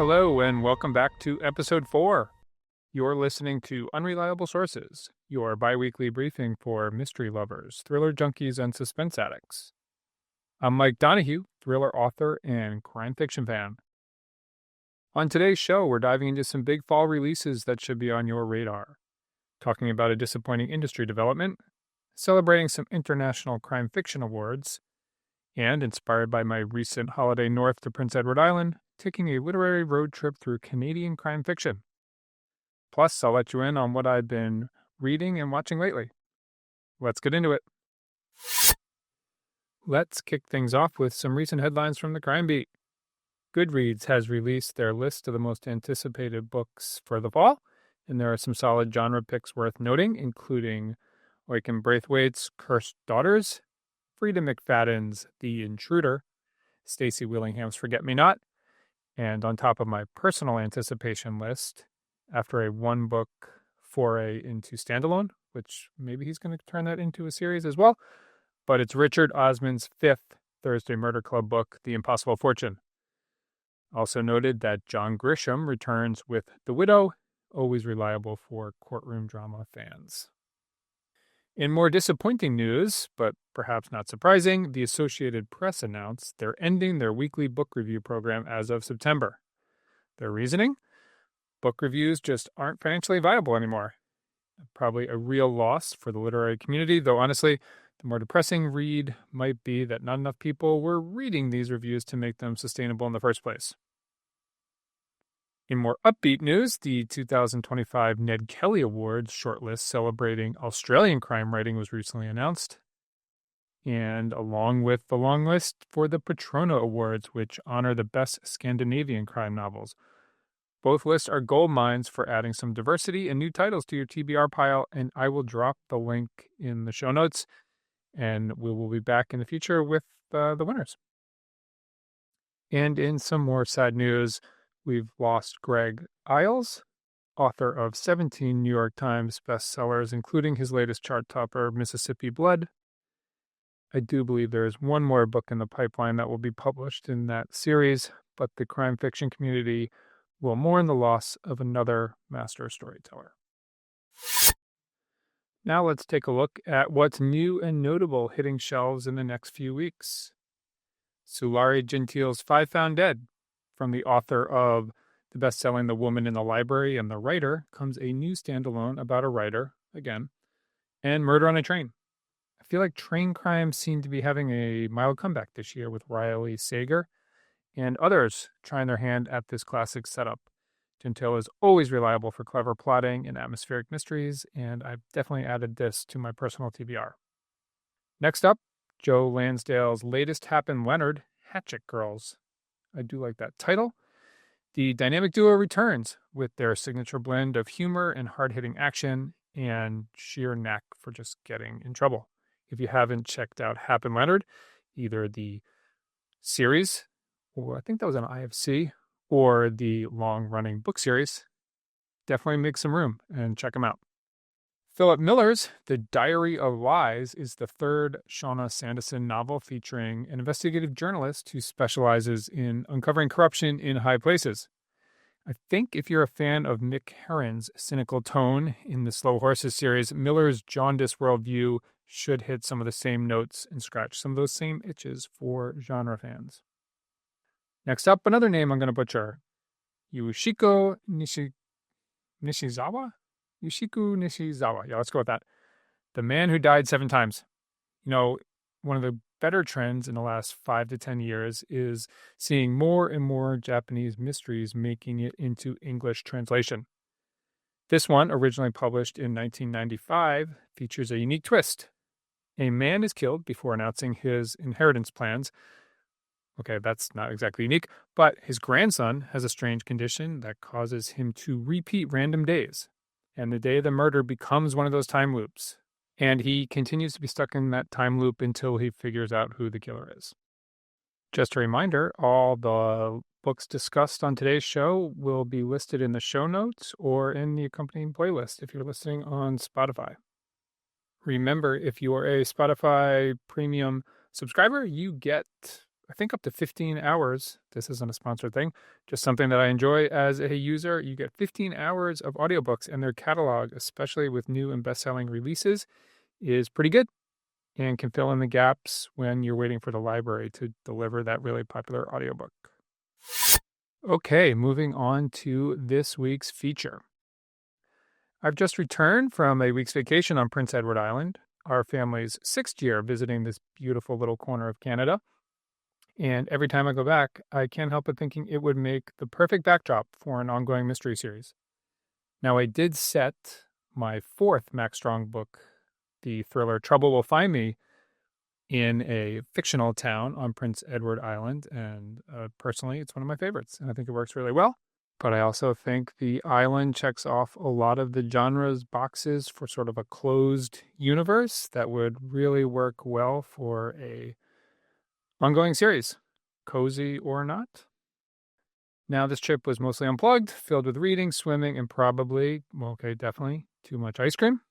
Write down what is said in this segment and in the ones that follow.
Hello, and welcome back to episode 4. You're listening to Unreliable Sources, your bi-weekly briefing for mystery lovers, thriller junkies, and suspense addicts. I'm Mike Donohue, thriller author and crime fiction fan. On today's show, we're diving into some big fall releases that should be on your radar, talking about a disappointing industry development, celebrating some international crime fiction awards, and, inspired by my recent holiday north to Prince Edward Island, taking a literary road trip through Canadian crime fiction. Plus, I'll let you in on what I've been reading and watching lately. Let's get into it. Let's kick things off with some recent headlines from the Crime Beat. Goodreads has released their list of the most anticipated books for the fall, and there are some solid genre picks worth noting, including Oyken Braithwaite's Cursed Daughters, Frida McFadden's The Intruder, Stacey Willingham's Forget-Me-Not, and on top of my personal anticipation list, after a one-book foray into standalone, which maybe he's going to turn that into a series as well, but it's Richard Osman's 5th Thursday Murder Club book, The Impossible Fortune. Also noted that John Grisham returns with The Widow, always reliable for courtroom drama fans. In more disappointing news, but perhaps not surprising, the Associated Press announced they're ending their weekly book review program as of September. Their reasoning? Book reviews just aren't financially viable anymore. Probably a real loss for the literary community, though honestly, the more depressing read might be that not enough people were reading these reviews to make them sustainable in the first place. In more upbeat news, the 2025 Ned Kelly Awards shortlist celebrating Australian crime writing was recently announced. And along with the long list for the Patrona Awards, which honor the best Scandinavian crime novels. Both lists are gold mines for adding some diversity and new titles to your TBR pile, and I will drop the link in the show notes, and we will be back in the future with the winners. And in some more sad news, we've lost Greg Iles, author of 17 New York Times bestsellers, including his latest chart topper, Mississippi Blood. I do believe there is one more book in the pipeline that will be published in that series, but the crime fiction community will mourn the loss of another master storyteller. Now let's take a look at what's new and notable hitting shelves in the next few weeks. Sulari Gentile's Five Found Dead, from the author of the best-selling The Woman in the Library and The Writer, comes a new standalone about a writer, again, and Murder on a Train. I feel like train crimes seem to be having a mild comeback this year with Riley Sager and others trying their hand at this classic setup. Gentile is always reliable for clever plotting and atmospheric mysteries, and I've definitely added this to my personal TBR. Next up, Joe Lansdale's latest Happen Leonard, Hatchet Girls. I do like that title. The dynamic duo returns with their signature blend of humor and hard-hitting action and sheer knack for just getting in trouble. If you haven't checked out Happen Leonard, either the series, or I think that was on IFC, or the long-running book series, definitely make some room and check them out. Philip Miller's The Diary of Lies is the third Shauna Sanderson novel featuring an investigative journalist who specializes in uncovering corruption in high places. I think if you're a fan of Mick Herron's cynical tone in the Slow Horses series, Miller's jaundiced worldview should hit some of the same notes and scratch some of those same itches for genre fans. Next up, another name I'm going to butcher. Yoshiko Nishizawa? Yoshiku Nishizawa. Yeah, let's go with that. The Man Who Died 7 Times. You know, one of the better trends in the last 5 to 10 years is seeing more and more Japanese mysteries making it into English translation. This one, originally published in 1995, features a unique twist. A man is killed before announcing his inheritance plans. Okay, that's not exactly unique, but his grandson has a strange condition that causes him to repeat random days. And the day of the murder becomes one of those time loops. And he continues to be stuck in that time loop until he figures out who the killer is. Just a reminder, all the books discussed on today's show will be listed in the show notes or in the accompanying playlist if you're listening on Spotify. Remember, if you are a Spotify premium subscriber, you get think up to 15 hours. This isn't a sponsored thing, just something that I enjoy as a user. You get 15 hours of audiobooks, and their catalog, especially with new and best-selling releases, is pretty good and can fill in the gaps when you're waiting for the library to deliver that really popular audiobook. Okay, moving on to this week's feature. I've just returned from a week's vacation on Prince Edward Island, our family's 6th year visiting this beautiful little corner of Canada. And every time I go back, I can't help but thinking it would make the perfect backdrop for an ongoing mystery series. Now, I did set my 4th Max Strong book, the thriller Trouble Will Find Me, in a fictional town on Prince Edward Island. And personally, it's one of my favorites, and I think it works really well. But I also think the island checks off a lot of the genre's boxes for sort of a closed universe that would really work well for a ongoing series, cozy or not. Now, this trip was mostly unplugged, filled with reading, swimming, and definitely too much ice cream.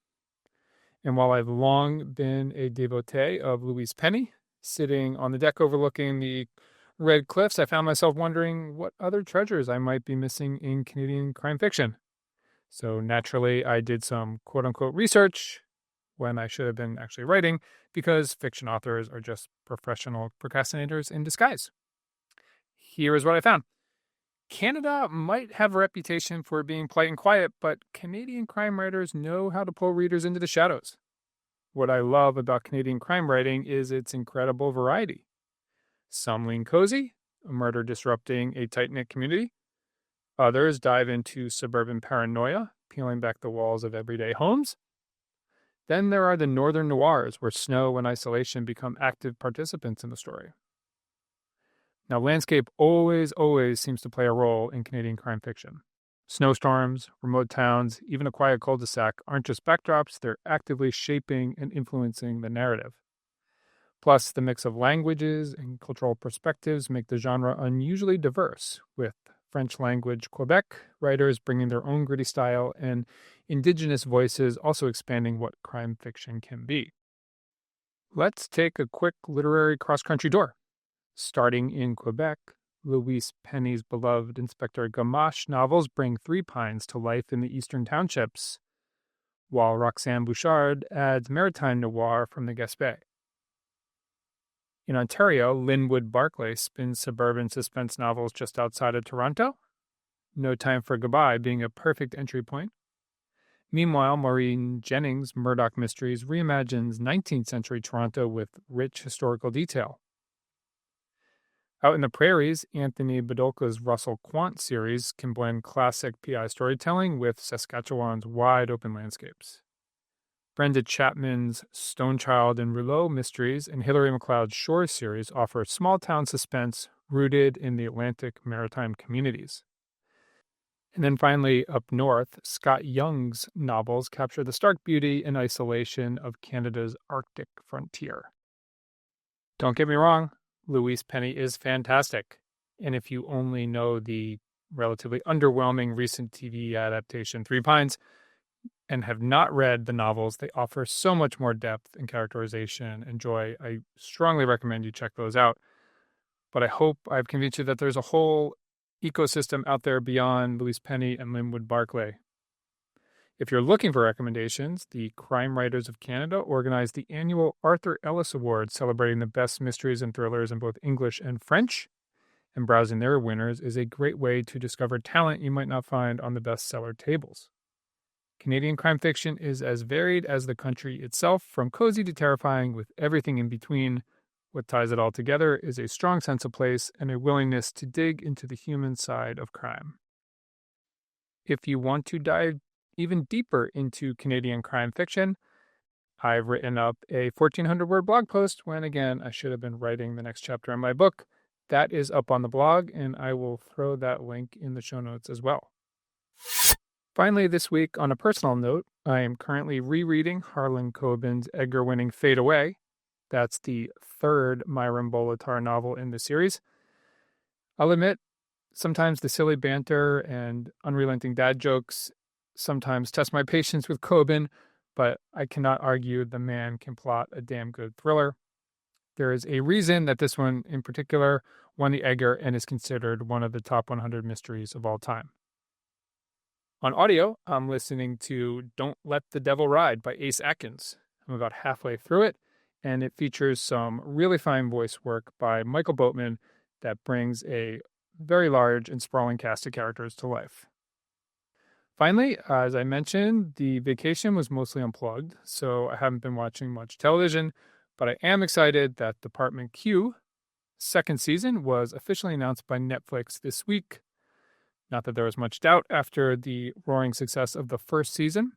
And while I've long been a devotee of Louise Penny, sitting on the deck overlooking the Red Cliffs, I found myself wondering what other treasures I might be missing in Canadian crime fiction. So naturally, I did some quote-unquote research when I should have been actually writing, because fiction authors are just professional procrastinators in disguise. Here is what I found. Canada might have a reputation for being polite and quiet, but Canadian crime writers know how to pull readers into the shadows. What I love about Canadian crime writing is its incredible variety. Some lean cozy, a murder disrupting a tight-knit community. Others dive into suburban paranoia, peeling back the walls of everyday homes. Then there are the northern noirs, where snow and isolation become active participants in the story. Now, landscape always seems to play a role in Canadian crime fiction. Snowstorms, remote towns, even a quiet cul-de-sac aren't just backdrops, they're actively shaping and influencing the narrative. Plus, the mix of languages and cultural perspectives make the genre unusually diverse, with French language Quebec writers bringing their own gritty style and Indigenous voices also expanding what crime fiction can be. Let's take a quick literary cross-country tour. Starting in Quebec, Louise Penny's beloved Inspector Gamache novels bring Three Pines to life in the eastern townships, while Roxane Bouchard adds maritime noir from the Gaspé. In Ontario, Linwood Barclay spins suburban suspense novels just outside of Toronto, No Time for Goodbye being a perfect entry point. Meanwhile, Maureen Jennings' Murdoch Mysteries reimagines 19th century Toronto with rich historical detail. Out in the prairies, Anthony Bedolka's Russell Quant series can blend classic PI storytelling with Saskatchewan's wide-open landscapes. Brenda Chapman's Stonechild and Rouleau Mysteries and Hilary MacLeod's Shore series offer small-town suspense rooted in the Atlantic maritime communities. And then finally, up north, Scott Young's novels capture the stark beauty and isolation of Canada's Arctic frontier. Don't get me wrong, Louise Penny is fantastic. And if you only know the relatively underwhelming recent TV adaptation, Three Pines, and have not read the novels, they offer so much more depth and characterization and joy. I strongly recommend you check those out. But I hope I've convinced you that there's a whole ecosystem out there beyond Louise Penny and Linwood Barclay. If you're looking for recommendations, the Crime Writers of Canada organized the annual Arthur Ellis Awards celebrating the best mysteries and thrillers in both English and French, and browsing their winners is a great way to discover talent you might not find on the bestseller tables. Canadian crime fiction is as varied as the country itself, from cozy to terrifying with everything in between. What ties it all together is a strong sense of place and a willingness to dig into the human side of crime. If you want to dive even deeper into Canadian crime fiction, I've written up a 1,400-word blog post when, again, I should have been writing the next chapter in my book. That is up on the blog, and I will throw that link in the show notes as well. Finally, this week, on a personal note, I am currently rereading Harlan Coben's Edgar-winning Fade Away. That's the third Myron Bolitar novel in the series. I'll admit, sometimes the silly banter and unrelenting dad jokes sometimes test my patience with Coben, but I cannot argue the man can plot a damn good thriller. There is a reason that this one in particular won the Edgar and is considered one of the top 100 mysteries of all time. On audio, I'm listening to Don't Let the Devil Ride by Ace Atkins. I'm about halfway through it, and it features some really fine voice work by Michael Boatman that brings a very large and sprawling cast of characters to life. Finally, as I mentioned, the vacation was mostly unplugged, so I haven't been watching much television, but I am excited that Department Q second season was officially announced by Netflix this week. Not that there was much doubt after the roaring success of the first season.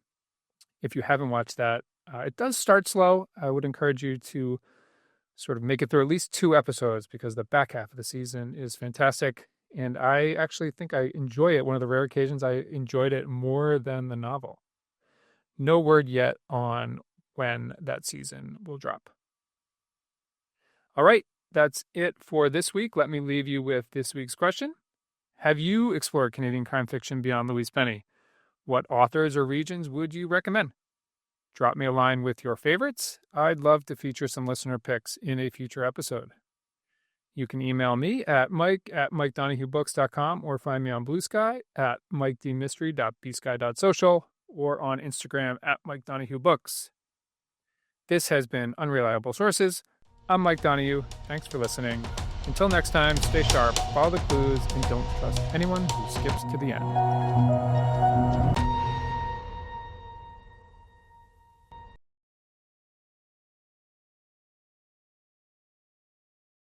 If you haven't watched that, it does start slow. I would encourage you to sort of make it through at least 2 episodes because the back half of the season is fantastic. And I actually think I enjoy it. One of the rare occasions I enjoyed it more than the novel. No word yet on when that season will drop. All right, that's it for this week. Let me leave you with this week's question. Have you explored Canadian crime fiction beyond Louise Penny? What authors or regions would you recommend? Drop me a line with your favorites. I'd love to feature some listener picks in a future episode. You can email me at mike@mikedonahuebooks.com or find me on Blue Sky at mikedmystery.bsky.social or on Instagram at mikedonahuebooks. This has been Unreliable Sources. I'm Mike Donohue. Thanks for listening. Until next time, stay sharp, follow the clues, and don't trust anyone who skips to the end.